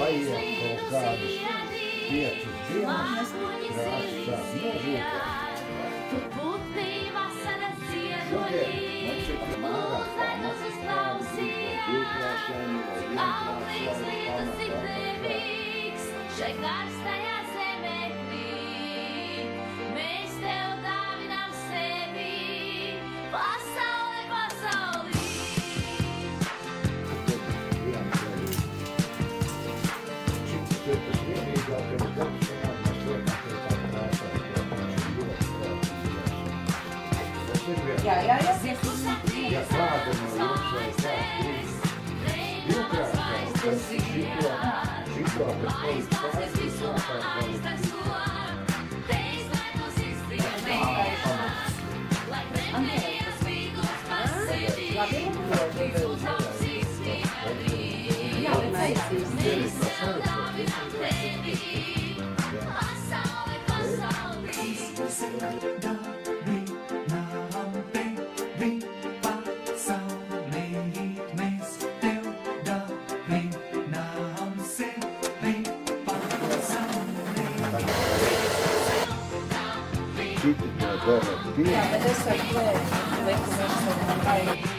paiet kaut kādus 5 dienas, krāšas sāk nožūkāt. Šodien mums ir mārā pamats, kādi divkrāšaini vai vienkrāšaini šai karstajā zemeklī, mēs tev dāvinām sevi, pasaule, pasaulī. Šis ir tas vienīgākais darbs, kad mēs liekam pie tā krāsā, jo viņš ir ļoti tas ir viens. Jā. Ja kāda no jums vai kāds grib divkrāšaini, tad šito, kas paliks pāris, sākās Citi to dara dienu. Jā, bet es ar klēju lieku virsmu man vajag.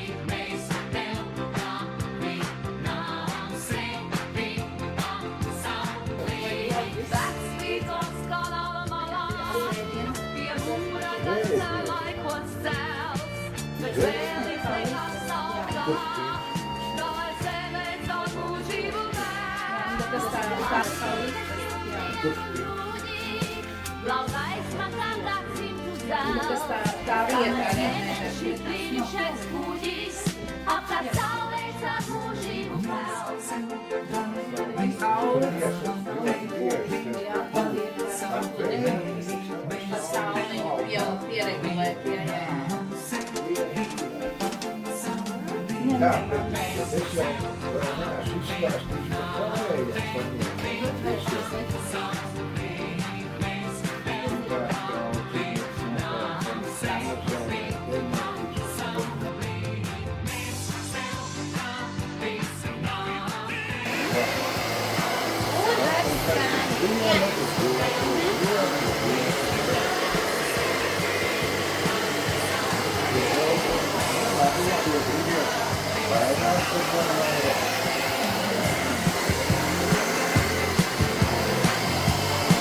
Tā vietā, Jā, bet es jau vēl neesmu izstāstījis par pārējiem paņēmiem.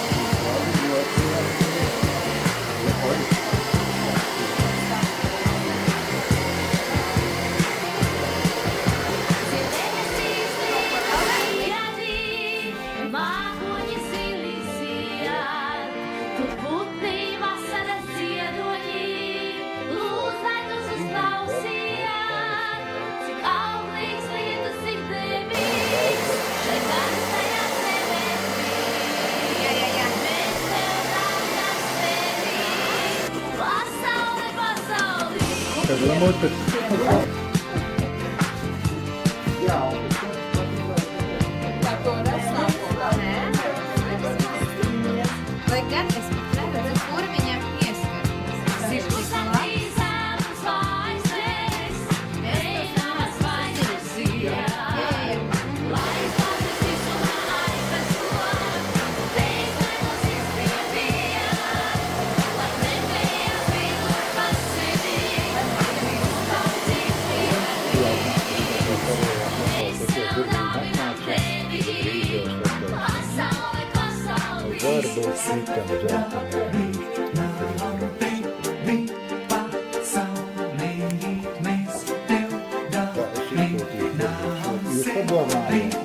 Jā, un tā to rasnāko. Lai gan es pat nevaru, kur viņam ieskar. Sirdis labs. varbūt citam dzeltenajam Tā, es izpētīšu. Jūs padomājat,